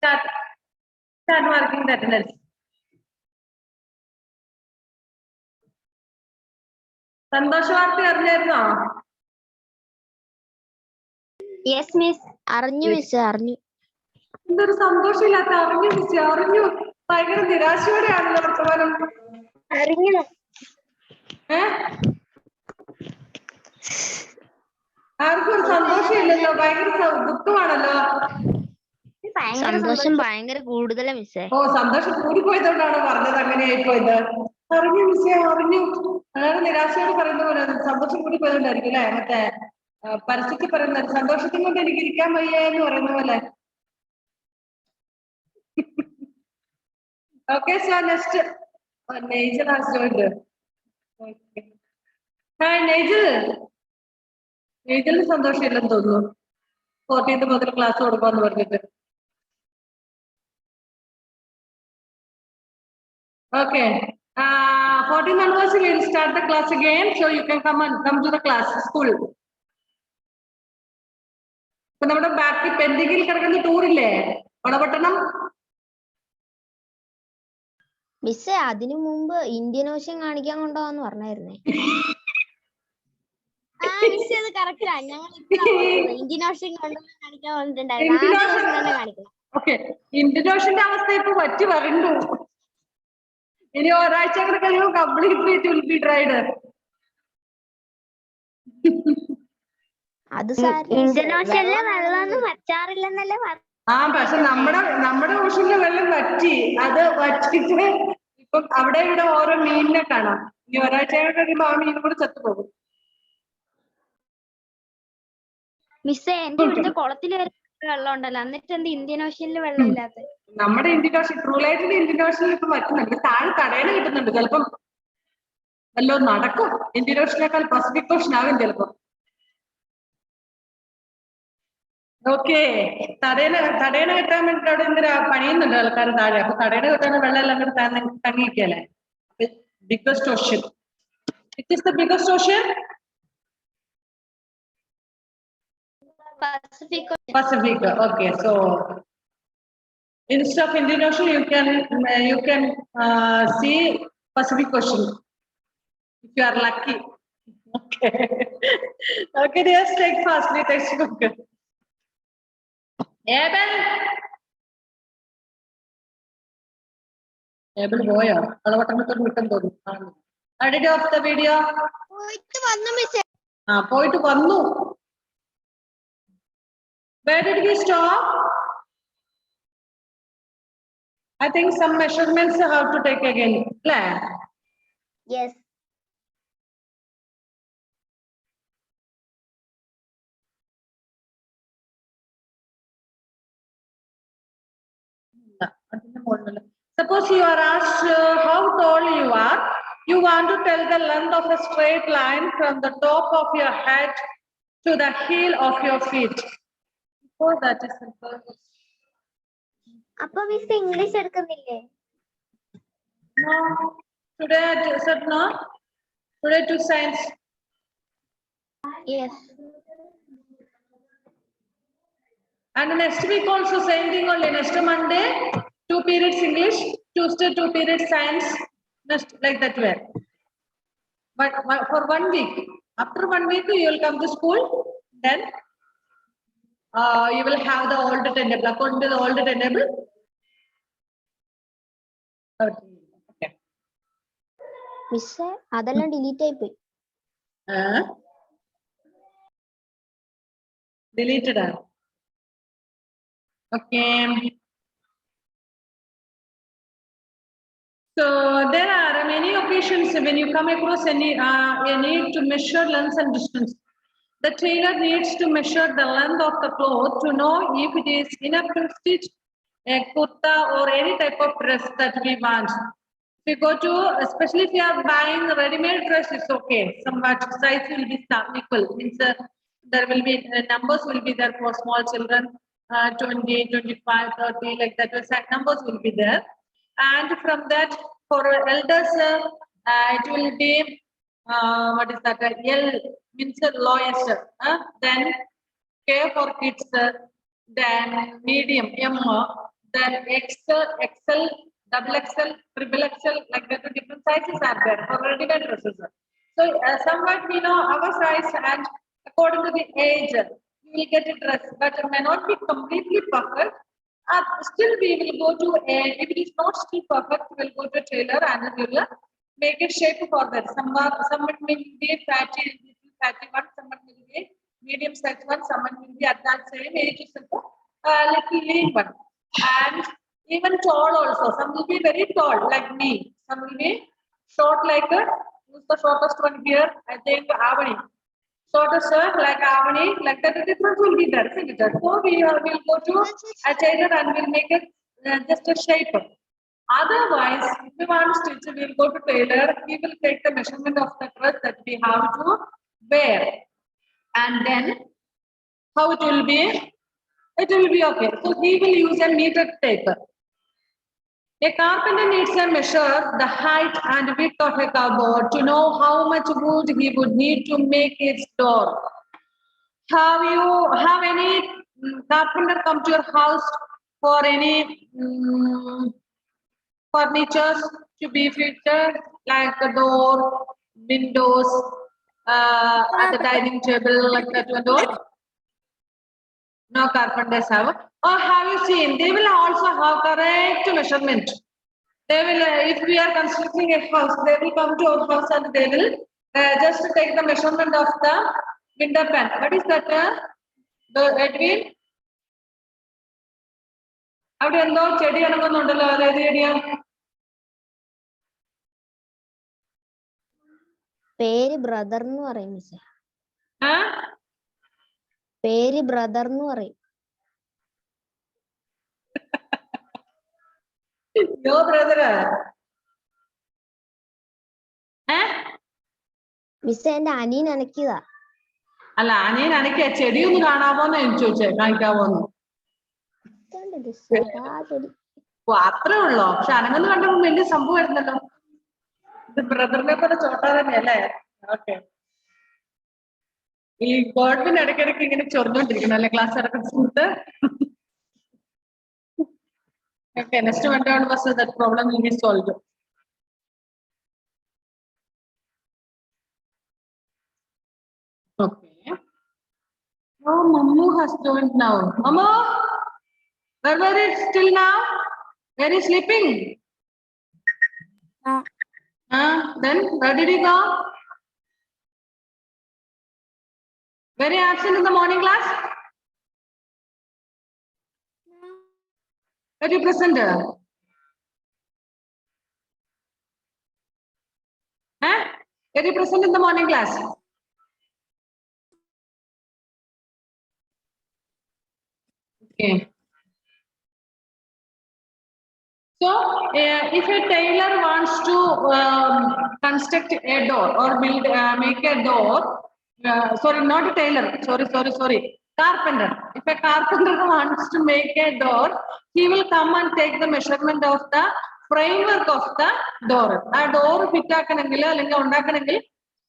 Start. Start marking the attendance. സന്തോഷവാർത്ത അറിഞ്ഞായിരുന്നോ? Yes miss. അറിഞ്ഞു മിസ്, അറിഞ്ഞു. എന്തൊരു സന്തോഷമില്ലാത്ത അറിഞ്ഞു മിസ്, അറിഞ്ഞു. ഭയങ്കര നിരാശയോടെയാണല്ലോ വർത്തമാനം. അറിഞ്ഞു. ആർക്കും ഒരു സന്തോഷമില്ലല്ലോ, ഭയങ്കര ദുഃഖമാണല്ലോ. സന്തോഷം ഭയങ്കര കൂടുതലാ മിസ്സേ. ഓ, സന്തോഷം കൂടിപ്പോയതുകൊണ്ടാണോ പറഞ്ഞത് അങ്ങനെ ആയിപ്പോയത്? അറിഞ്ഞു മിസ്സേ, അറിഞ്ഞു. അതാണ് നിരാശയോട് പറയുന്ന പോലെ സന്തോഷം കൂടിപ്പോയതുകൊണ്ടായിരിക്കും അല്ലെ? മറ്റേ പരസ്യത്തിൽ പറയുന്നത് സന്തോഷത്തിൽ കൊണ്ട് എനിക്ക് ഇരിക്കാൻ വയ്യ എന്ന് പറയുന്ന പോലെ. Okay, so next, Nigel has joined. Okay. Hi, Nigel. Nigelന് സന്തോഷമില്ലെന്ന് തോന്നുന്നു. 14th മുതൽ ക്ലാസ് കൊടുക്കാന്ന് പറഞ്ഞിട്ട്. Okay. 14th onwards we will start the class again, so you can come to the class school. ഇപ്പൊ നമ്മുടെ ബാക്കി പെൻഡിങ്ങിൽ കിടക്കുന്ന ടൂറില്ലേ, വളപട്ടണം. മിസ്സേ, അതിനു മുമ്പ് ഇന്ത്യൻ ഓഷ്യൻ കാണിക്കാൻ കൊണ്ടുപോകാന്ന് പറഞ്ഞായിരുന്നേ. ഇന്ത്യൻ ഓഷ്യൻ കാണിക്കാൻ വന്നിട്ടുണ്ടായിരുന്നു. ഓക്കെ, ഇന്ത്യൻ ഓഷ്യന്റെ അവസ്ഥ ഇപ്പൊ പറ്റി വരണ്ടു. ഇനി ഒരാഴ്ച കൂടെ കഴിയുമ്പോൾ completely it will be dried. അത് ഇന്ത്യൻ ഓഷ്യനിലെ വെള്ളമൊന്നും വറ്റാറില്ലെന്നല്ലേ പറഞ്ഞു. പക്ഷെ നമ്മുടെ ഓഷനിലെ വെള്ളം വറ്റി. അത് വറ്റിട്ട് ഇപ്പം അവിടെ ഇവിടെ ഓരോ മീനിനെ കാണാം. ഇനി ഒരാഴ്ച കഴിയുമ്പോ ആ മീൻ കൂടെ ചത്തുപോകും. മിസ്സേ, എന്റെ ഇവിടുത്തെ കുളത്തിൽ വെള്ളം ഉണ്ടല്ലോ, എന്നിട്ട് എന്ത് ഇന്ത്യൻ ഓഷ്യനിൽ വെള്ളം ഇല്ലാത്ത? നമ്മുടെ ഇന്ത്യൻ ഓഷൻ, ട്രൂലൈറ്റിന്റെ ഇന്ത്യൻ ഓഷനിൽ ഇപ്പൊ വറ്റുന്നുണ്ട്. താഴെ കടയിൽ കിട്ടുന്നുണ്ട്. ചിലപ്പം വല്ലോ നടക്കും. ഇന്ത്യൻ ഓഷനേക്കാൾ പസഫിക് ഓഷൻ ആകും ചിലപ്പോ. ഓക്കെ, തടയണ കെട്ടാൻ വേണ്ടിട്ട് അവിടെ എന്തിനാ പണിയുന്നുണ്ട് ആൾക്കാർ താഴെ. അപ്പൊ തടയണ കെട്ടാൻ വെള്ളം എല്ലാം കൂടെ തങ്ങിയിരിക്കല്ലേ. Biggest ocean. It is the biggest ocean. Pacific. Okay, so instead of Indian Ocean, you can see Pacific Ocean if you are lucky. Okay. Okay, just take fastly textbook. Abel boya. Alavatamathon vittan thonu. Edit off the video. പോയിട്ട് വന്നു മിസ്സേ. പോയിട്ട് വന്നു. Where did we stop? I think some measurements I have to take again. Plan. Yes. Suppose you are asked how tall you are. You want to tell the length of a straight line from the top of your head to the heel of your feet. Oh, that is simple. അപ്പൊ miss English എടുക്കുന്നില്ലേ? No. Today I said no. Today to science. Yes. And next week also same thing only. Next Monday 2 periods English, Tuesday 2 periods science. Next like that way. But for 1 week. After 1 week you will come to school. Then you will have the old timetable. According to the old timetable. Okay. മിസ്സേ, അതെല്ലാം delete ആയി പോയി. Deleted. Okay. So there are many occasions when you come across a need to measure length and distance. The tailor needs to measure the length of the cloth to know if it is enough to stitch a kurta or any type of dress that we want. If you go to, especially if you are buying a ready-made dress, it's okay. Somewhat size will be equal. Means there will be numbers will be there for small children, 20, 25, 30, like that. Numbers will be there. And from that, for elders, it will be what is that? L means the lowest. Then K for kids. Then medium M. then XL, double XL, triple XL, like that, different sizes are there for ready-made dresses. So somewhat we know our size, and according to the age, you will get a dress, but it may not be completely perfect. Still, we will go to if it is not still perfect, we will go to a tailor and we will make a shape for that. Someone will be a fatty one, someone will be medium size one, someone will be at that same age, little lean one, and even tall also. Some will be very tall like me, some will be short like who's the shortest one here? I think Avani. Shortest like Avani, like that, the difference will be there, isn't it? So we will go to a tailor and we'll make it just a shape. Otherwise, if we want to stitch, we will go to tailor. He will take the measurement of the dress that we have to wear, and then how it will be? It will be okay. So he will use a meter tape. A carpenter needs to measure the height and width of a cupboard to know how much wood he would need to make its door. Have any carpenter come to your house for any furniture to be fitted, like the door, windows, at the dining table, like that one door? No carpenters have. Or have you seen? They will also have correct measurement. They will, if we are constructing a house, they will come to our house and they will just take the measurement of the window pan. What is that? Edwin? അവിടെ എന്തോ ചെടി അനങ്ങുന്നുണ്ടല്ലോ, അതേത് ചെടിയാ? പേര് brother എന്ന് പറയും മിസ്സേ. പേര് brother എന്ന് പറയും. യോ ബ്രദറാ? മിസ്സേ എന്റെ അനിയൻ അനക്കിയതാ. അല്ല, അനിയൻ അനക്കിയ ചെടി ഒന്ന് കാണാമോന്ന് എനിക്ക് ചോദിച്ചേ, കാണിക്കാമോന്ന്? അത്രേ ഉള്ളോ? പക്ഷെ അനങ്ങന്ന് കണ്ടപ്പോ വലിയ സംഭവം ആയിരുന്നല്ലോ. ഇത് ബ്രദറിനെ പോലെ ചോട്ടാ തന്നെയല്ലേ? ഓക്കെ. ഈ ഗവൺമെന്റ് ഇടയ്ക്കിടയ്ക്ക് ഇങ്ങനെ ചൊറിഞ്ഞോണ്ടിരിക്കണം അല്ലെ ക്ലാസ് ഇടയ്ക്ക് സുഹൃത്ത്? Okay, next one down was that problem will be solved. Okay. Oh, Mamu has joined now. Mamu, where were you still now? Where is sleeping? Then where did you go? Were you absent in the morning class? Were you present? Were you present in the morning class? Okay. So, if a tailor wants to construct a door or build, make a door, sorry, not a tailor, sorry, carpenter. If a carpenter wants to make a door, he will come and take the measurement of the framework of the door. A door fit ആക്കണമെങ്കിൽ അല്ലെങ്കിൽ ഉണ്ടാക്കണമെങ്കിൽ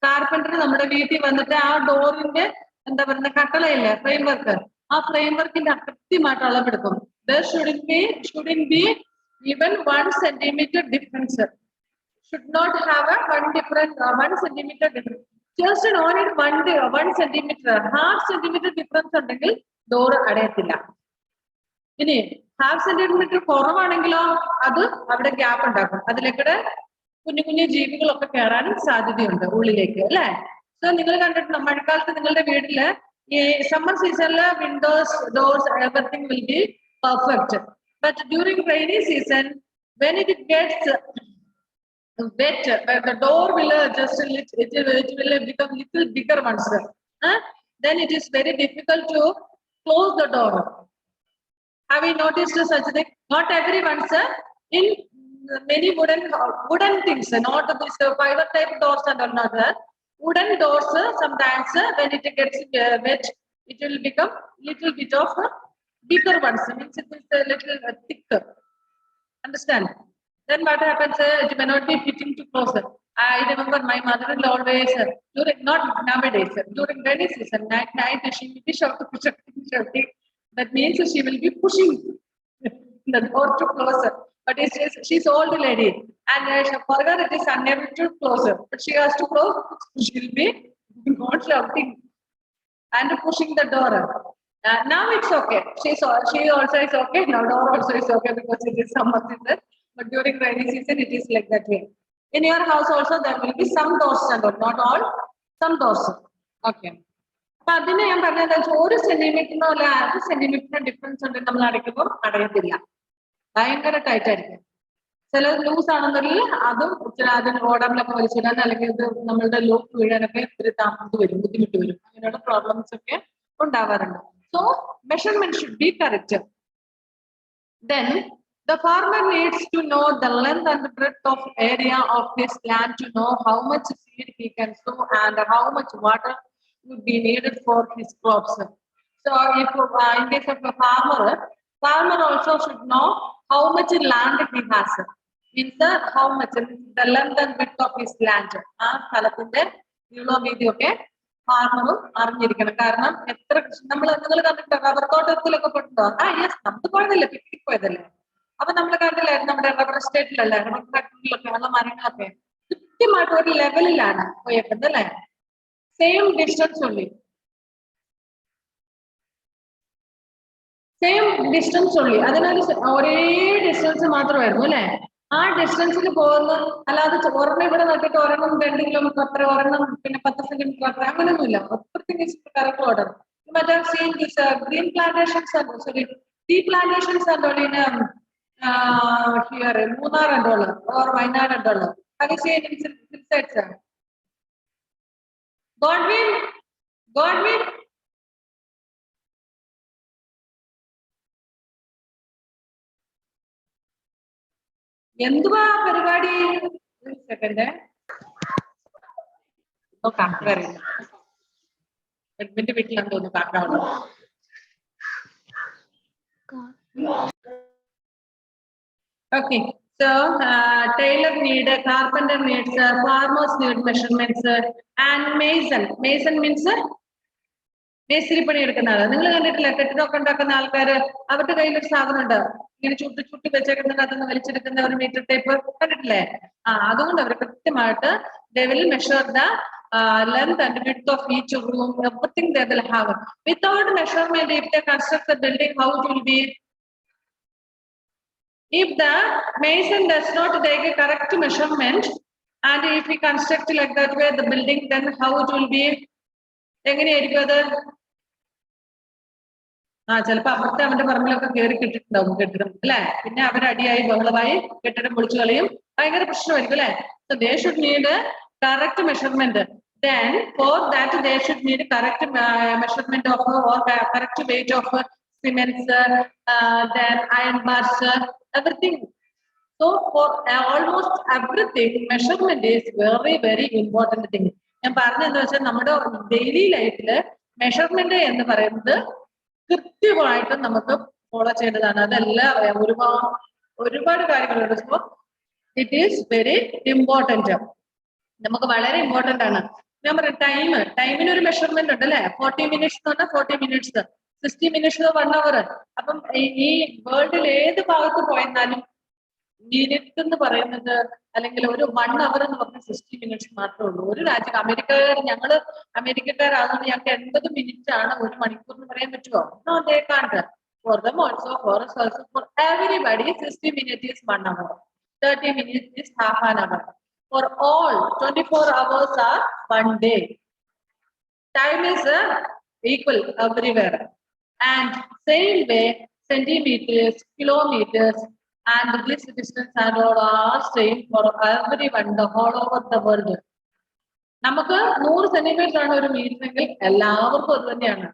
carpenter നമ്മുടെ വീട്ടിൽ വന്നിട്ട് ആ ഡോറിന്റെ എന്താ പറയുന്ന കട്ടളയില്ലേ, framework, ആ ഫ്രെയിംവർക്കിന്റെ കൃത്യമായിട്ട് അളവെടുക്കും. There shouldn't be even 1 centimeter difference. Should not have a 1 centimeter difference. Just only 1 centimeter, half centimeter difference ഉണ്ടെങ്കിൽ ഡോർ അടയത്തില്ല. ഇനി ഹാഫ് സെന്റിമീറ്റർ കുറവാണെങ്കിലോ അത് അവിടെ ഗ്യാപ്പ് ഉണ്ടാക്കും. അതിലേക്കൂടെ കുഞ്ഞു കുഞ്ഞു ജീവികളൊക്കെ കയറാനും സാധ്യതയുണ്ട് ഉള്ളിലേക്ക്, അല്ലെ? സോ നിങ്ങൾ കണ്ടിട്ടുണ്ട് മഴക്കാലത്ത് നിങ്ങളുടെ വീട്ടില് ഈ സമ്മർ സീസണില് Windows, doors, everything will be perfect. But during rainy season, when it gets wet, the door will it will become little bigger once. Then it is very difficult to close the door. Have you noticed such a thing? Not everyone, sir. In many wooden things, not this fiber type doors and another wooden doors. Sometimes when it gets wet, it will become little bit of bigger ones. Means it is a little thicker. Understand? Then what happens? It may not be fitting to close. I remember my mother-in-law always during, not nowadays, during rainy season, night she will be shouting. That means she will be pushing the door to close it. But she's old lady, and for her it is unable to close it. But she has to close. She'll be not shouting and pushing the door. Now it's okay. She also is okay. Now door also is okay because it is summer season. But during rainy season, it is like that way. In your house also there will be some doors and all, not all, some doors. Okay. അപ്പൊ അതിന് ഞാൻ പറഞ്ഞത് ഒരു സെന്റിമീറ്ററിനോ അല്ല 1 സെന്റിമീറ്ററിന് difference ഉണ്ട് നമ്മൾ അടയ്ക്കുമ്പോൾ അടയത്തില്ല, ഭയങ്കര ടൈറ്റ് ആയിരിക്കും. ചിലത് ലൂസ് ആണെന്നുണ്ടെങ്കിൽ അതും അതിന് ഓടാമിലൊക്കെ വലിച്ചിടാൻ അല്ലെങ്കിൽ ഇത് നമ്മളുടെ ലോക്ക് വീഴാനൊക്കെ ഇത്തിരി താമസം വരും, ബുദ്ധിമുട്ട് വരും. അങ്ങനെയുള്ള പ്രോബ്ലംസ് ഒക്കെ ഉണ്ടാവാറുണ്ട്. So measurement should be correct. Then the farmer needs to know the length and breadth of area of his land to know how much seed he can sow and how much water would be needed for his crops. So if in case of a farmer also should know how much land he has. Means how much the length and width of his land. ആ സ്ഥലത്തിന്റെ നീളവും വീതിയും ഒക്കെ ഫാർമറും അറിഞ്ഞിരിക്കണം. കാരണം എത്ര നിങ്ങൾ കണ്ടിട്ടോ റബ്ബർ തോട്ടത്തിലൊക്കെ പോയിട്ടുണ്ടോ? യെസ്, നമുക്ക് പോയതല്ലേ, പിക്നിക് പോയതല്ലേ. അപ്പൊ നമ്മൾ കണ്ടില്ലായിരുന്നു നമ്മുടെ റബ്ബർ എസ്റ്റേറ്റിലല്ലേ, റബ്ബർ ഫാക്ടറിയിലൊക്കെ ഉള്ള മരങ്ങളൊക്കെ കൃത്യമായിട്ട് ഒരു ലെവലിലാണ് പോയേക്കുന്നത് അല്ലേ. സെയിം ഡിസ്റ്റൻസ് ഉള്ളി, അതിനൊരു ഒരേ ഡിസ്റ്റൻസ് മാത്രമായിരുന്നു അല്ലെ. ആ ഡിസ്റ്റൻസിൽ പോകുന്ന അല്ലാതെ ഒരെണ്ണം ഇവിടെ നട്ടിട്ട് ഒരെണ്ണം 2 കിലോമീറ്റർ അത്ര, ഒരെണ്ണം പിന്നെ 10 സെന്റിമീറ്റർ അത്ര, അങ്ങനെയൊന്നുമില്ല. Correct order. Green plantations sorry tea plantations and all in here Munnar and all or Wayanad and all. Have you seen in sites? Godwin. എന്തുവാ പരിപാടി? ഒരു സെക്കൻഡ് കാക്കറിയില്ല, എഡ്മിന്റെ വീട്ടിലാന്ന് തോന്നുന്നു കാക്കാവുള്ളൂ. Okay, so tailor need, carpenter needs, farmers need measurements, and mason means മേസ്തിരിപ്പണി എടുക്കുന്ന ആള്. നിങ്ങൾ കണ്ടിട്ടില്ല കെട്ടിടമൊക്കെ ഉണ്ടാക്കുന്ന ആൾക്കാര്, അവരുടെ കയ്യിലൊരു സാധനം ഉണ്ട് ഇങ്ങനെ ചുട്ടി വെച്ചേക്കുന്നത്, അതൊന്ന് വലിച്ചെടുക്കുന്ന ഒരു മീറ്റർ ടേപ്പ് കണ്ടിട്ടില്ലേ? അതുകൊണ്ട് അവർ കൃത്യമായിട്ട് they will measure the length and width of each room, everything they will have. Without measurement, if they construct the building, how it will be? If the mason does not take a correct measurement and if he construct like that way the building, then how it will be? എങ്ങനെയായിരിക്കും അത്? ചിലപ്പോ അപ്പുറത്തെ അവന്റെ പറമ്പിലൊക്കെ കയറി കിട്ടിട്ടുണ്ടാവും കെട്ടിടം അല്ലെ. പിന്നെ അവരടിയായി ബഹളമായി കെട്ടിടം പൊളിച്ചു കളയും, ഭയങ്കര പ്രശ്നമായിരിക്കും അല്ലെ. So they should need a correct measurement. Then for that they should need correct measurement of or correct weight of cements, then iron bars, everything. So for almost everything measurement is very important thing. ഞാൻ പറഞ്ഞെന്ന് വെച്ചാൽ നമ്മുടെ daily ലൈഫില് measurement എന്ന് പറയുന്നത് കൃത്യമായിട്ട് നമുക്ക് follow ചെയ്യേണ്ടതാണ്. അതെല്ലാം ഒരുപാട് കാര്യങ്ങളുണ്ട്. So it is very important, നമുക്ക് വളരെ ഇമ്പോർട്ടന്റ് ആണ്. ഞാൻ പറയാം ടൈമിന് ഒരു മെഷർമെന്റ് ഉണ്ട് അല്ലെ. 40 minutes എന്ന് പറഞ്ഞാൽ 40 minutes, 60 minutes 1 hour. അപ്പം ഈ വേൾഡിൽ ഏത് ഭാഗത്ത് പോയെന്നാലും മിനിറ്റ് എന്ന് പറയുന്നത് അല്ലെങ്കിൽ ഒരു 1 hour എന്ന് പറഞ്ഞാൽ 60 minutes മാത്രമേ ഉള്ളൂ. ഒരു രാജ്യം ഞങ്ങള് അമേരിക്കക്കാരാകുന്നത് ഞങ്ങൾക്ക് 80 minutes ആണ് 1 മണിക്കൂർ എന്ന് പറയാൻ പറ്റുമോ? No, they can't. For them also, for us also, for everybody 60 minutes is 1 hour, 30 minutes is half an hour. For all 24 hours are 1 day. Time is equal everywhere, and same way centimeters, kilometers and this distance and all are same for everyone the whole over the world. നമുക്ക് 100 centimetre ആണ് ഒരു metre എങ്കിൽ എല്ലാവർക്കും അത് തന്നെയാണ്.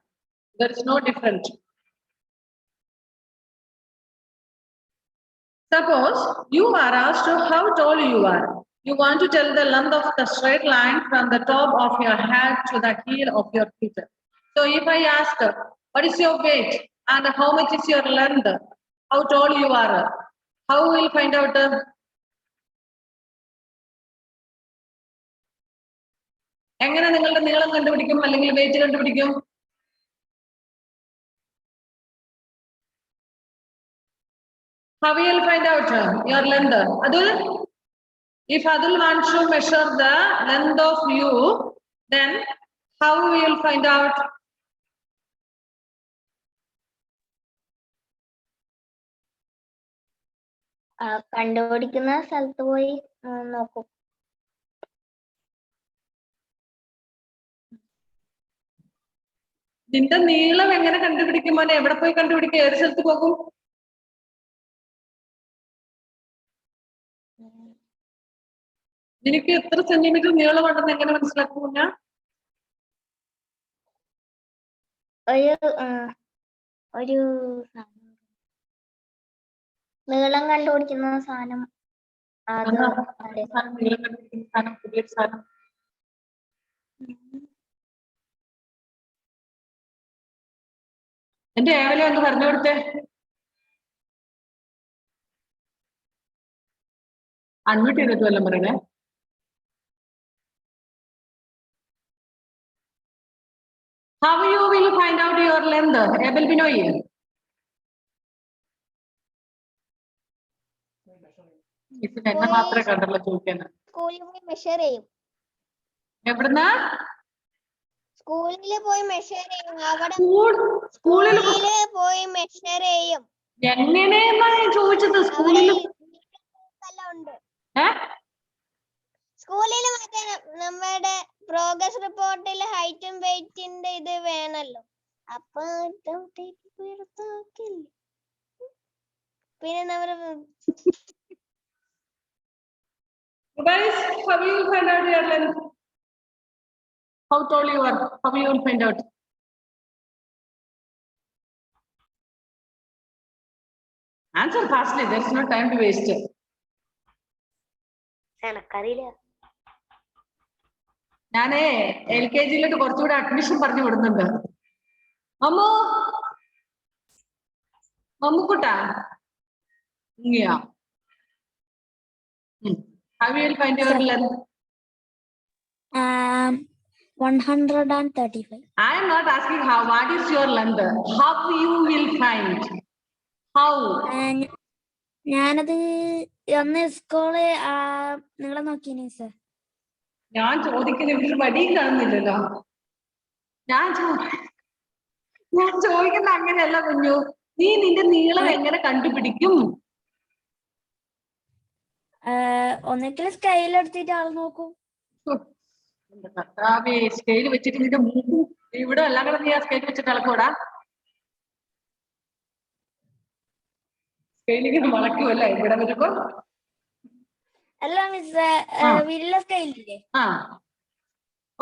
There is no difference. Suppose you are asked how tall you are. You want to tell the length of the straight line from the top of your head to the heel of your feet. So if I ask what is your weight and how much is your length, how tall you are, how will you find out? എങ്ങനെ നിങ്ങളുടെ നീളം കണ്ടുപിടിക്കും അല്ലെങ്കിൽ wait കണ്ടുപിടിക്കും? How we will find out your length? Adul, if Adul wants to measure the length of you, then how we will find out? കണ്ടുപിടിക്കുന്ന സ്ഥലത്ത് പോയി നോക്കും. നിന്റെ നീളം എങ്ങനെ കണ്ടുപിടിക്കും മോനെ? എവിടെ പോയി കണ്ടുപിടിക്കും? ഏത് സ്ഥലത്ത് പോകും? നിനക്ക് എത്ര സെന്റിമീറ്റർ നീളമുണ്ടെന്ന് എങ്ങനെ മനസ്സിലാക്കും കുഞ്ഞ? ഒരു നീളം കണ്ടുപിടിക്കുന്ന സാധനം. നീളം കണ്ടുപിടിക്കുന്ന സാധനം, പുതിയൊരു സാധനം. എന്റെ ഏവലെ ഒന്ന് പറഞ്ഞു കൊടുത്തേ. അൺമ്യൂട്ട് ചെയ്തിട്ട് വല്ലതും പറയണേ. How you will find out your length? Abel Binoy. ഇതിന് എന്നെ മാത്രമേ കണ്ടല്ലോ ചോദിക്കാൻ. സ്കൂളിൽ പോയി മെഷർ ചെയ്യും. എവിടുന്ന? സ്കൂളിൽ പോയി മെഷർ ചെയ്യും. അവിടെ സ്കൂളിൽ പോയി മെഷർ ചെയ്യും. എങ്ങനെയെന്നാ ഞാൻ ചോദിച്ചത്? സ്കൂളിൽ സ്കൂളിൽ മറ്റേ നമ്മുടെ പ്രോഗ്രസ് റിപ്പോർട്ടിൽ ഹൈറ്റും വെയിറ്റിന്റെ ഇത് വേണല്ലോ. അപ്പൊ പിന്നെ നമ്മള് guys, how you will find out your length? How tall you are? How you will find out? Answer fastly. There is no time to waste. എനക്കറിയില്ല. ഞാനേ LKG-യിലോട്ട് കുറച്ചുകൂടെ അഡ്മിഷൻ പറഞ്ഞു വിടുന്നുണ്ട്. മമ്മുക്കുട്ടാ ഇങ്ങനെയാ. How you will find your length? 135. I am not asking how. What is your length? How you will find? How? ഞാനത് അന്ന് school നിങ്ങളെ നോക്കിനി sir. ഞാൻ ചോദിക്കുന്ന ഇവിടെ വടിയും കാണുന്നില്ലല്ലോ. ഞാൻ ചോദിക്കുന്ന അങ്ങനെയല്ല കുഞ്ഞു. നീ നിന്റെ നീളം എങ്ങനെ കണ്ടുപിടിക്കും? ഒന്നിക്കൽ സ്കെയിൽ എടുത്തിട്ട് ആൾ നോക്കും. കർത്താവേ, സ്കെയിൽ വെച്ചിട്ട് നിന്റെ മൂക്കും ഇവിടെ എല്ലാം കൂടെ നീ ആ സ്കെയിൽ വെച്ചിട്ട് അളക്കൂടാ? സ്കെയിലിങ്ങനെ വളയ്ക്കുമല്ലേ ഇവിടെ വരുമ്പോ? അല്ല മിസ്, വില്ല സ്കെയിലില്ലേ?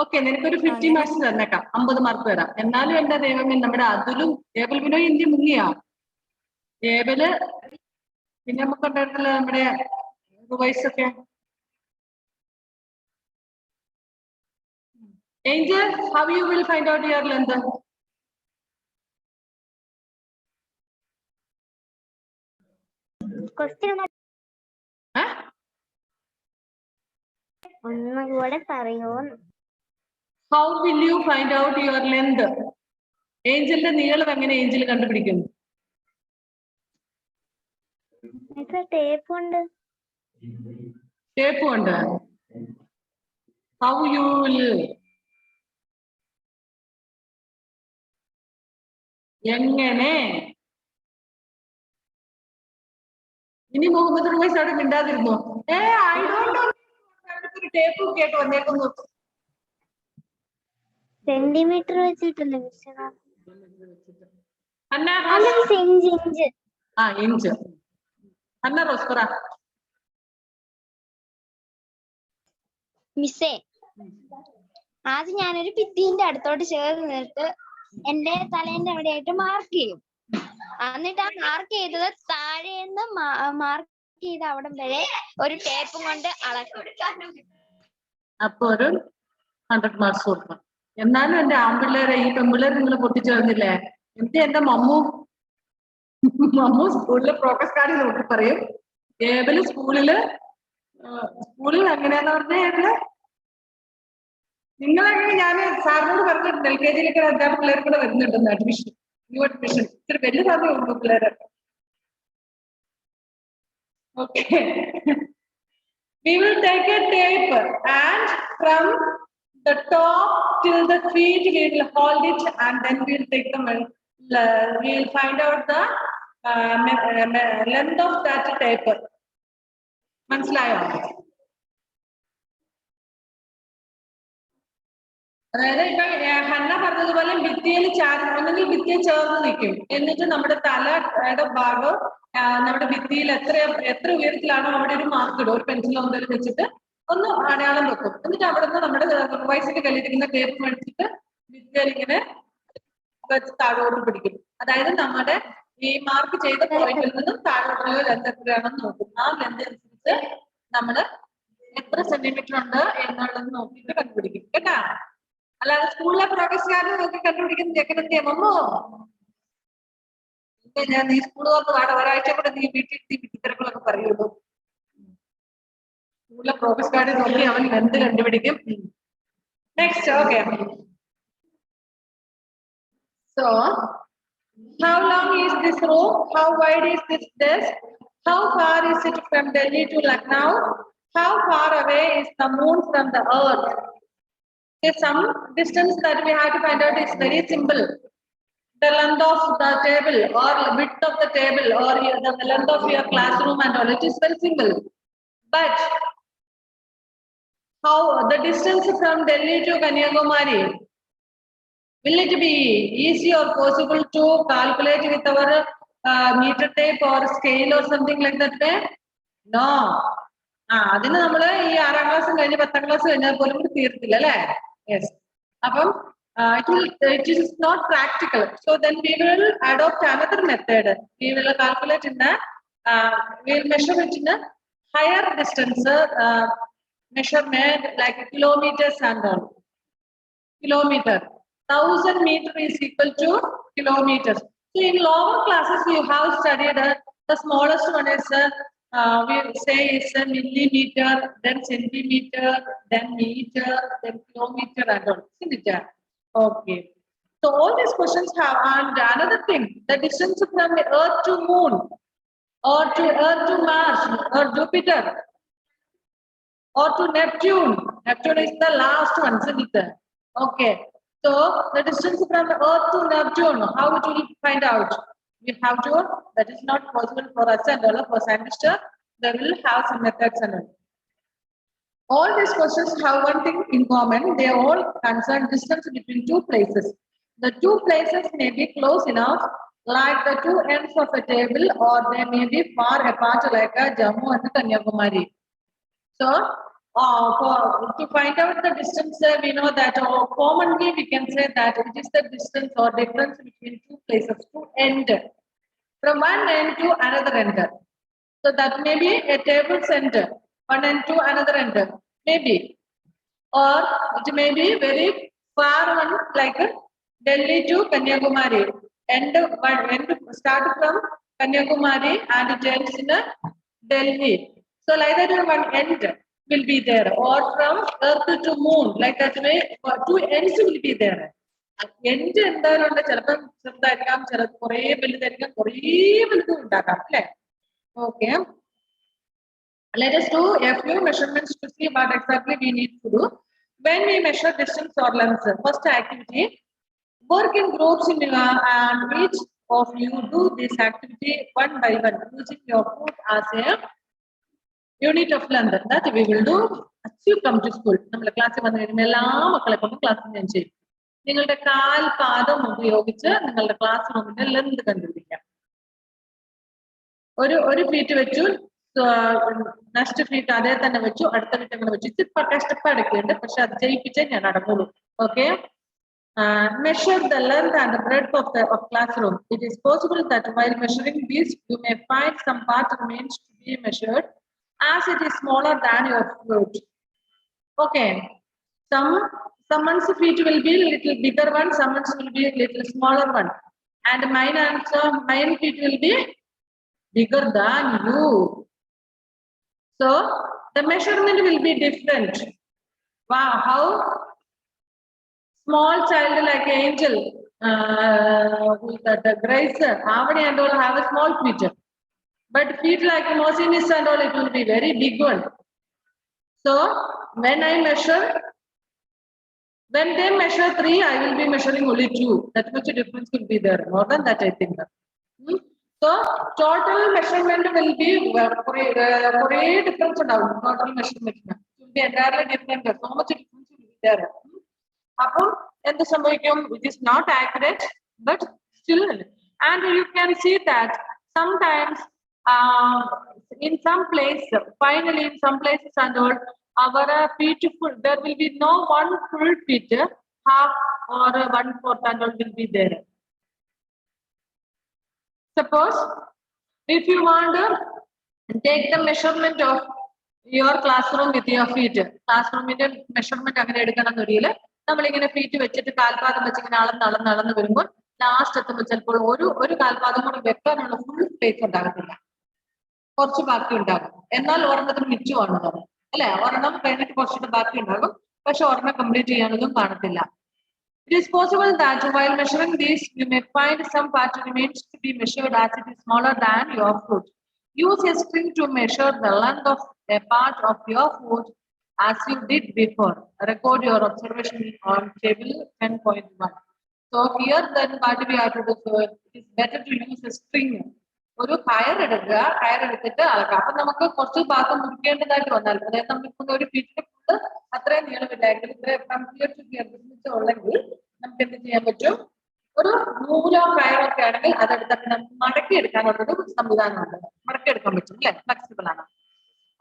ഓക്കെ, നിനക്കൊരു 50 മാർക്സ് തന്നേക്കാം. 50 മാർക്ക് തരാം. എന്നാലും എന്റെ ദൈവമേ, നമ്മുടെ അതിലും ഏബൽ ബിനോയ് ഇന്ത്യ മുങ്ങിയാ. ഏബല് പിന്നെ നമുക്ക് ഉണ്ടായിരുന്നല്ലോ നമ്മുടെ വയസ്സൊക്കെ. Angel, how you will find out your length? ഒന്നുകൂടെ പറയോ? How will you find out your length? ഏഞ്ചലിന്റെ നീളം എങ്ങനെ ഏഞ്ചൽ കണ്ടുപിടിക്കും? ടേപ്പ് ഉണ്ട്. ടേപ്പ് ഉണ്ട്. How you will? എങ്ങനെ? ഇനി മുഹമ്മദ് റുമൈസ് അവിടെ മിണ്ടാതിരുന്നു. I don't know. ഒരു ടേപ്പ് കേട്ട് വന്നേക്കുന്നു. സെന്റിമീറ്റർ വെച്ചിട്ടല്ലേ മിസ്? ഇഞ്ച്. അന്ന റോസ് പറ. മിസ്സേ, ആദ്യം ഞാനൊരു ഭിത്തിന്റെ അടുത്തോട്ട് ചേർന്നിട്ട് എന്റെ തലേന്റെ അവിടെയായിട്ട് മാർക്ക് ചെയ്യും. എന്നിട്ട് ആ മാർക്ക് ചെയ്തത് താഴേന്ന് മാർക്ക് ചെയ്ത അവിടം വരെ ഒരു ടേപ്പും കൊണ്ട് അളക്കും. അപ്പൊ ഒരു 100 മാർക്സ് കൊടുക്കണം. എന്നാലും എന്റെ ആൺപിള്ളേരെ, ഈ പെൺപിള്ളേരെ നിങ്ങൾ പൊട്ടിച്ചേർന്നില്ലേ? എന്റെ മമ്മു സ്കൂളിലെ പ്രോഗ്രസ് കാർഡിൽ നോക്കി പറയും, ഏബല് സ്കൂളിൽ എങ്ങനെയാന്ന് പറഞ്ഞ നിങ്ങളെങ്ങനെ? ഞാൻ സാറിനോട് പറഞ്ഞിട്ടുണ്ട്, LKG-യിലൊക്കെ 5-6 പിള്ളേർ കൂടെ വരുന്നുണ്ടെന്ന് അഡ്മിഷൻ, ന്യൂ അഡ്മിഷൻ. ഇത്തിരി വലിയ സാധനം ഉള്ളൂ പിള്ളേരെ. Okay. We will take a tape and from the top till the feet we will hold it and then we will take the we will find out the length of that tape. മനസ്സിലായോ? അതായത് ഇപ്പൊ Hannah പറഞ്ഞതുപോലെ ഭിത്തിയിൽ ഒന്നെങ്കിൽ ഭിത്തിയെ ചേർന്ന് നിൽക്കും, എന്നിട്ട് നമ്മുടെ തലയുടെ ഭാഗം നമ്മുടെ ഭിത്തിയിൽ എത്ര ഉയരത്തിലാണോ അവിടെ ഒരു മാർക്ക് ഇടും, ഒരു പെൻസിലോ എന്തെങ്കിലും വെച്ചിട്ട് ഒന്ന് അടയാളം വെക്കും. എന്നിട്ട് അവിടെ നിന്ന് നമ്മുടെ വയസ്സിന്റെ കയ്യിലിരിക്കുന്ന ടേപ്പ് മേടിച്ചിട്ട് ഭിത്തിയിൽ ഇങ്ങനെ വെച്ച് താഴോട്ട് പിടിക്കും. അതായത് നമ്മുടെ ഈ മാർക്ക് ചെയ്ത പോയിന്റിൽ നിന്നും താഴോട്ടുള്ള ലെന്ത് എത്രയാണെന്ന് നോക്കും. ആ ലെന്ത് അനുസരിച്ച് നമ്മള് എത്ര സെന്റിമീറ്റർ ഉണ്ട് എന്നുള്ളത് നോക്കിയിട്ട് കണ്ടുപിടിക്കും കേട്ടാ. അല്ലാതെ സ്കൂളിലെ പ്രോഗ്രസ് കാർഡ് നോക്കി കണ്ടുപിടിക്കുന്ന ചെക്കനെന്ത് ചെയ്യാമോ? ഞാൻ നീ സ്കൂൾ തുറന്ന് ഒരാഴ്ച കൂടെ നീ വീട്ടിൽ വിട്ടിത്തിരങ്ങളൊക്കെ പറയുള്ളൂ. സ്കൂളിലെ പ്രോഗ്രസ് കാർഡ് നോക്കി അവൻ ലെന്ത് കണ്ടുപിടിക്കും. Next, okay. So, how long is this room? How wide is this desk? How far is it from Delhi to Lucknow? How far away is the moon from the earth? Okay, some distance that we have to find out is very simple. The length of the table or width of the table or the length of your classroom and all, it is very simple. But how the distance from Delhi to Kanyakumari? Will it be easy or possible to calculate with our meter tape or scale or something like that way? No. അതിന് നമ്മള് ഈ 6ാം class കഴിഞ്ഞ് 10ാം class കഴിഞ്ഞാൽ പോലും തീർത്തില്ല അല്ലേ? Yes. അപ്പം it is not practical. So then we will adopt another method. We will calculate in the we will measure it in a higher distance measurement like kilometers and all. Kilometer. 1000 meter is equal to kilometers. So in lower classes you have studied the smallest one is we say is a millimeter, then centimeter, then meter, then kilometer and all. Okay. So all these questions have, and another thing, the distance from the Earth to Moon or to Earth to Mars or Jupiter or to Neptune. Neptune is the last one, isn't it? Okay. So the distance from the Earth to Neptune, how it will find out? We have to, that is not possible for us and all for scientists. They will have some methods and all these questions have one thing in common. They all concern distance between two places. The two places may be close enough like the two ends of a table, or they may be far apart like a Jammu and Kanyakumari. So to find out the distance, we know that commonly we can say that it is the distance or difference between two places, two ends, from one end to another end. So that may be a table center, one end to another end, maybe, or it may be very far one like Delhi to Kanyakumari. End start from Kanyakumari and it ends in Delhi. So like that one end will be there, or from Earth to Moon, like that way, two ends will be there. End എന്തായാലും ഉണ്ട്, ചിലപ്പോൾ ചെറുതായിരിക്കാം, ചിലപ്പോൾ കുറേ വലുതായിരിക്കാം, കുറേ വലുതും ഉണ്ടാക്കാം അല്ലേ? Okay. Let us do a few measurements to see what exactly we need to do when we measure distance or length. First activity, work in groups and each of you do this activity one by one using your foot as a unit of length. That we will do as you come to school. നമ്മുടെ ക്ലാസ്സിൽ വന്നു കഴിയുമ്പോൾ എല്ലാ മക്കളെ കൊണ്ട് class ഞാൻ ചെയ്യും. നിങ്ങളുടെ കാൽപാദം ഉപയോഗിച്ച് നിങ്ങളുടെ ക്ലാസ് റൂമിന്റെ ലെന്ത് കണ്ടുപിടിക്കാം. ഒരു ഫീറ്റ് വെച്ചു, നെക്സ്റ്റ് ഫീറ്റ് അതേ തന്നെ വെച്ചു, അടുത്ത ഫീറ്റ് അങ്ങനെ വെച്ചു. ഇത്തിരി കഷ്ടപ്പാട് എടുക്കുന്നുണ്ട്, പക്ഷെ അത് ചെയ്യിപ്പിച്ചേ ഞാൻ അടങ്ങുള്ളൂ. Okay. Measure the length and the breadth of the classroom. It is possible that while measuring these, you may find some part remains to be measured as it is smaller than your foot. Okay. Someone's feet will be little bigger one, someone's will be little smaller one, and mine feet will be bigger than you. So the measurement will be different. Wow, how small child like Angel, who is the Grace, Avani and all have a small feet. But feet like Mosinis and all, it will be very big one. So when I measure, when they measure 3, I will be measuring only 2. That much difference will be there. More than that, I think. So total measurement will be difference about total measurement. It will be entirely different. So much difference will be there. It is not accurate, but still, and you can see that sometimes in some places, finally in some places and all, our beautiful, there will be no one full feet, half or 1/4 and all will be there. Suppose if you want to take the measurement of your classroom with your feet, classroom measurement അങ്ങനെ എടുക്കണമെന്നൊരിക്കൽ നമ്മളിങ്ങനെ feet വെച്ചിട്ട് കാൽപാദം വെച്ച് ഇങ്ങനെ അളന്ന് വരുമ്പോൾ last എത്തുമ്പോൾ ചിലപ്പോൾ ഒരു കാൽപാദം കൂടെ വെക്കാനുള്ള ഫുൾ സ്പേസ് ഉണ്ടാകത്തില്ല, കുറച്ച് ബാക്കി ഉണ്ടാകും. എന്നാൽ ഒരെണ്ണത്തിന് മിച്ചമാണുള്ളത് അല്ലെ, ഒരെണ്ണം കഴിഞ്ഞിട്ട് കുറച്ചിട്ട് ബാക്കി ഉണ്ടാകും, പക്ഷെ ഒരെണ്ണം കംപ്ലീറ്റ് ചെയ്യാനൊന്നും കാണത്തില്ല. It is possible that while measuring this, you may find some part remains to be measured as it is smaller than your foot. Use a string to measure the length of a part of your foot as you did before. Record your observation on table 10.1. So here then what we have to do, so it is better to use a string. ഒരു കയറെടുക്കുക, കയറെടുത്തിട്ട് അളക്കാം. അപ്പൊ നമുക്ക് കുറച്ച് ഭാഗം മുറിക്കേണ്ടതായിട്ട് വന്നാൽ, അതായത് നമ്മളിപ്പോൾ ഒരു ഫീറ്റിന്റെ ഫുഡ് അത്രയും നീളമില്ലായെങ്കിൽ ഇത്രയും ഉള്ളെങ്കിൽ നമുക്ക് എന്ത് ചെയ്യാൻ പറ്റും, ഒരു നൂലോ കയറൊക്കെ ആണെങ്കിൽ അതെടുത്തിട്ട് നമുക്ക് മടക്കിയെടുക്കാനുള്ളൊരു സംവിധാനമുണ്ട്, മടക്കിയെടുക്കാൻ പറ്റും അല്ലെ, ഫ്ലെക്സിബിൾ ആണ്.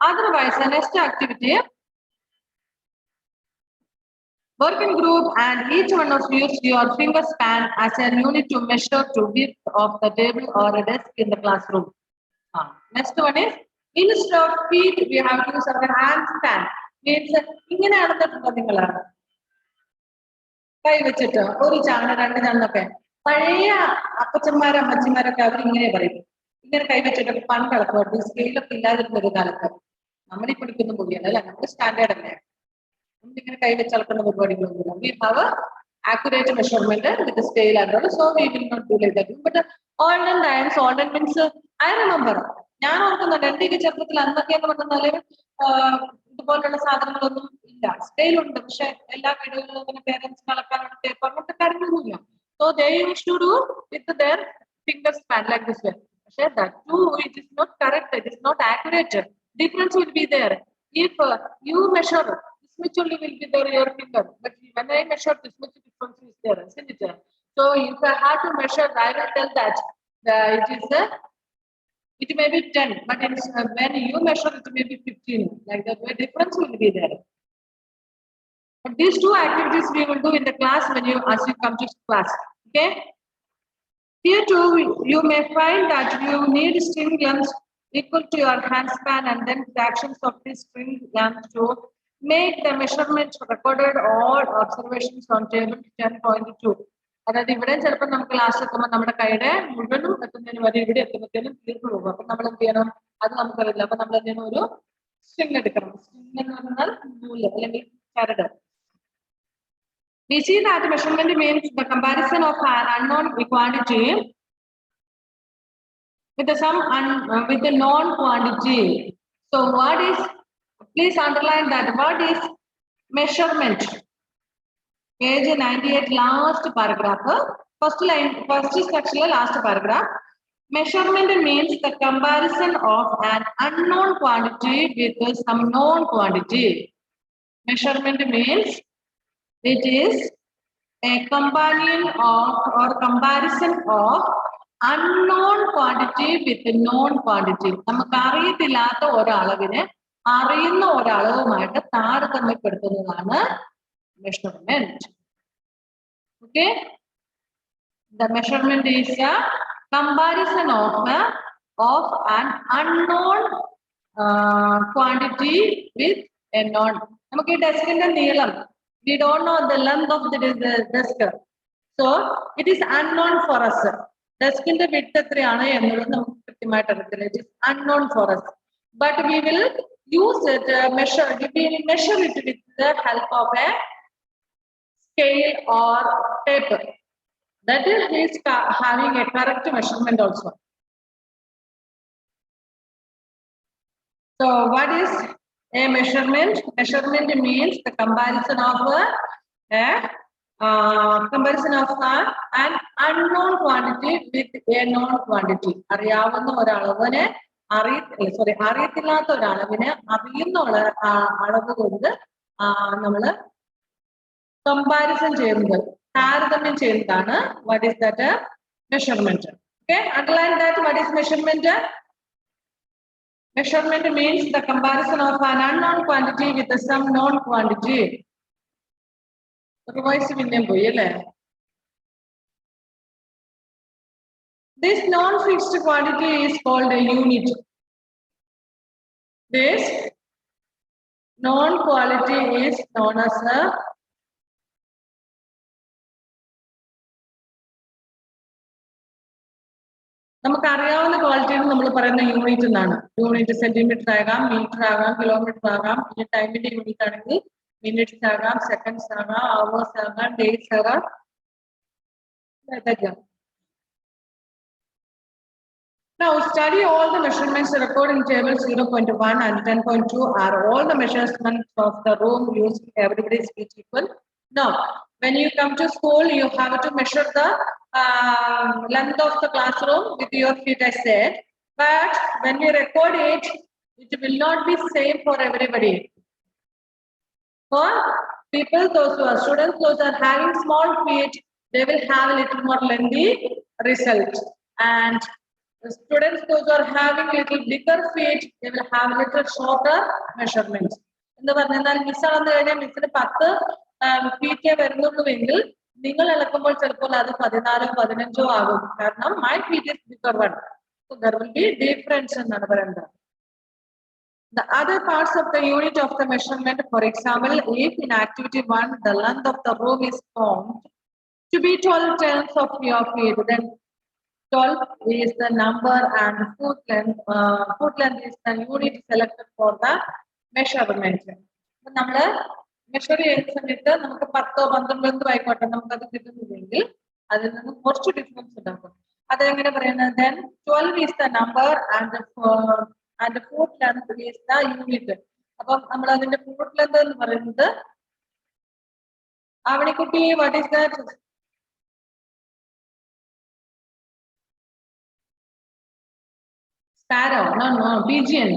Otherwise next activity, work in group and each one of you use your finger span as an unit to measure the width of the table or a desk in the classroom. Next one is, instead of feet we have to use our hand span. Means ഇങ്ങനെ നടന്നിട്ടുണ്ടോ നിങ്ങൾ, കൈ വെച്ചിട്ട് ഒരു ചാണ 2 ചാണൊക്കെ പഴയ അപ്പച്ചന്മാരും അമ്മച്ചിമാരൊക്കെ അവരിങ്ങനെ പറയും, ഇങ്ങനെ കൈ വെച്ചിട്ടൊക്കെ പണ്ട് കളക്കുമായിരുന്നു, സ്കെയിലൊക്കെ ഇല്ലാതിരുന്ന ഒരു കാലത്ത്. നമ്മളീ പഠിക്കുന്ന കൂടിയാണ് അല്ലെ, നമ്മുടെ സ്റ്റാൻഡേർഡ് അല്ലേ, ഇങ്ങനെ കൈ വെച്ച് അളക്കുന്ന പരിപാടികളൊന്നുമില്ല. We have a accurate measurement with the scale and all, so we will not do like that. But olden times, olden means I remember, ഞാൻ ഓർക്കുന്നുണ്ട് എന്റെയൊക്കെ ചെറുപ്പത്തിൽ അന്നൊക്കെ എന്ന് പറഞ്ഞാല് ഇതുപോലുള്ള സാധനങ്ങളൊന്നും ഇല്ല, സ്കെയിൽ ഉണ്ട്, പക്ഷെ എല്ലാ വീടുകളിലും അങ്ങനെ പേരൻസ് കളക്കാനുള്ള ടേപ്പ് അങ്ങനത്തെ കാര്യങ്ങളൊന്നുമില്ല. So they used to do with their finger span like this way. പക്ഷെ that too, it is not correct, it is not accurate. Difference will be there. If you measure, this much only will be there your finger, but when I measure, this much difference is there, isn't it? So if I have to measure, I will tell that it may be 10, but when you measure, it may be 15. Like that way, difference will be there. But these two activities we will do in the class when as you come to class. Okay. Here too, you may find that you need string length equal to your hand span and then fractions of this string length to make the measurements recorded all observations on table 10.2. അതായത് ഇവിടെ ചിലപ്പോൾ നമുക്ക് last എത്തുമ്പോൾ നമ്മുടെ കൈയുടെ മുഴുവനും എത്തുന്നതിന് വരെ ഇവിടെ എത്തുമ്പോഴത്തേനും തീർന്നു പോകും. അപ്പൊ നമ്മൾ എന്ത് ചെയ്യണം, അത് നമുക്കറിയില്ല. അപ്പൊ നമ്മൾ എന്ത് ചെയ്യണം, ഒരു സ്ട്രിങ് എടുക്കണം. സ്ട്രിങ് എന്ന് പറഞ്ഞാൽ നൂല് അല്ലെങ്കിൽ ചരട്. We see that measurement means the comparison of an unknown quantity with the with the known quantity. So what is, please underline that, what is measurement? Page 98, last paragraph, first line, first section, last paragraph. Measurement means the comparison of an unknown quantity with some known quantity. Measurement means it is a companion of or comparison of unknown quantity with known quantity. നമുക്ക് അറിയത്തില്ലാത്ത ഒരളവിനെ അറിയുന്ന ഒരളവുമായിട്ട് താരതമ്യപ്പെടുത്തുന്നതാണ് measurement. Okay, the measurement is a comparison of an unknown quantity with a known. നമുക്ക് ഈ ഡെസ്കിന്റെ നീളം, we don't know the length of the desk, so it is unknown for us. ഡെസ്കിന്റെ width എത്രയാണ് എന്നുള്ളത് നമുക്ക് കൃത്യമായിട്ട് അറിയത്തില്ല, it is unknown for us, but we will use it, measure it with the help of a scale or tape. That is having a correct measurement also. So what is a measurement? Measurement means the comparison of an unknown quantity with a known quantity. അറിയാവുന്ന ഒരളവിനെ അറിയത്തില്ലാത്ത ഒരളവിനെ അറിയുന്ന അളവ് കൊണ്ട് നമ്മള് comparison ചെയ്യുന്നത്, താരതമ്യം ചെയ്യുന്നതാണ് what is that measurement. Okay, underline that. What is measurement? Measurement means the comparison of an unknown quantity with some known quantity. Revise പിന്നെയും പോയി അല്ലേ? This non-fixed quantity is called a unit. This known quantity is known as a നമുക്കറിയാവുന്ന ക്വാളിറ്റിയാണ് നമ്മൾ പറയുന്ന unit എന്നാണ്. Unit centimetre ആകാം, metre ആകാം, കിലോമീറ്റർ ആകാം, പിന്നെ ടൈമിന്റെ യൂണിറ്റ് ആണെങ്കിൽ മിനിറ്റ്സ് ആകാം, സെക്കൻഡ്സ് ആകാം, അവേഴ്സ് ആകാം, ഡേയ്സ് ആകാം. Now study all the measurements recorded in table 0.1 and 10.2 are all the measurements of the room used. Everybody's speech equal. No, when you come to school, you have to measure the length of the classroom with your feet, I said. But when we record it, it will not be same for everybody. For people, those who are students, those who are having small feet, they will have a little more lengthy result. And the students, those who are having little bigger feet, they will have little shorter measurements. എന്ന് പറഞ്ഞാൽ miss ആണെന്ന് കഴിഞ്ഞാൽ മിസ്സിന് 10 ഫീറ്റേ വരുന്നുള്ളൂവെങ്കിൽ നിങ്ങൾ ഇളക്കുമ്പോൾ ചിലപ്പോൾ അത് 14-15 ആകും. കാരണം my feet is bigger one. So there will be difference എന്നാണ് പറയുന്നത്. The other parts of the unit of the measurement, for example, if in activity 1 the length of the room is found to be 12 turns of your feet, then 12 is the number and foot length is the unit selected for the measurement. നമ്മൾ measure ചെയ്യുന്ന സമയത്ത് നമുക്ക് 10-12 ആയിക്കോട്ടെ നമുക്കത് കിട്ടുന്നില്ലെങ്കിൽ അതിൽ നിന്ന് കുറച്ച് difference ഉണ്ടാക്കും. അതെങ്ങനെ പറയുന്നത്? Then 12 is the number and the foot length is the unit. അപ്പം നമ്മൾ അതിന്റെ foot length എന്ന് പറയുന്നത് ആവണിക്കുട്ടി, what is that? Sparrow? No, pigeon.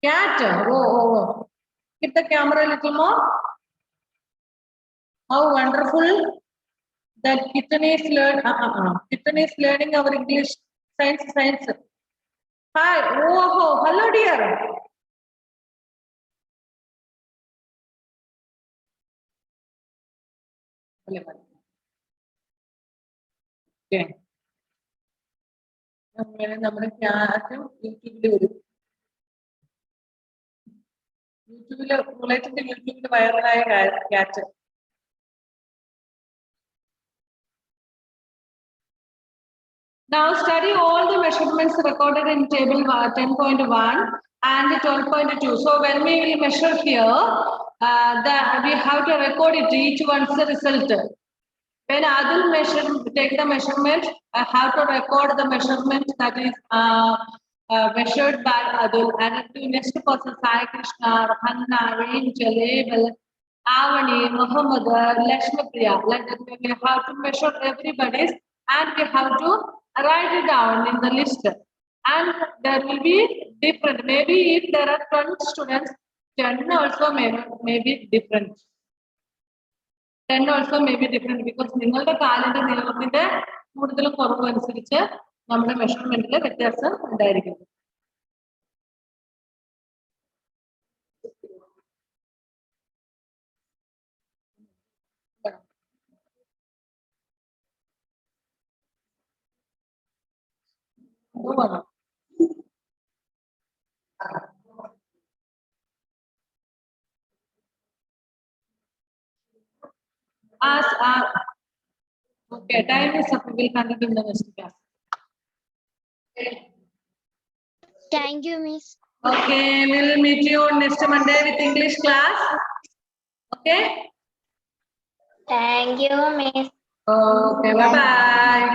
Cat. Oh. Keep the camera a little more. How wonderful that kitten is learning our English science. Hi. Oh, hello dear. Okay. നമ്മുടെ ക്യാറ്റും യൂട്യൂബിൽ വരും. യൂട്യൂബിൽ വൈറലായ cat. Now study all the measurements recorded in table 10.1 and 12.2. So when we will measure here, we have to record it each one's result. When Adil take the measurement, I have to record the measurement that is measured by Adil. And to next person, Sai Krishna, Hanna, Angel, Abel, Avani, Muhammad, Lakshmi Priya. Like that, we have to measure everybody's and we have to write it down in the list. And there will be different. Maybe if there are 20 students, 10 also may be different. 10 also may be different because നിങ്ങളുടെ കാലിന്റെ നീളത്തിന്റെ കൂടുതലും കുറവും അനുസരിച്ച് നമ്മുടെ മെഷർമെന്റിൽ വ്യത്യാസം ഉണ്ടായിരിക്കും. Okay, time is up. We will continue in the next class. Thank you, Miss. Okay, we will meet you next Monday with English class. Okay? Thank you, Miss. Okay, bye-bye.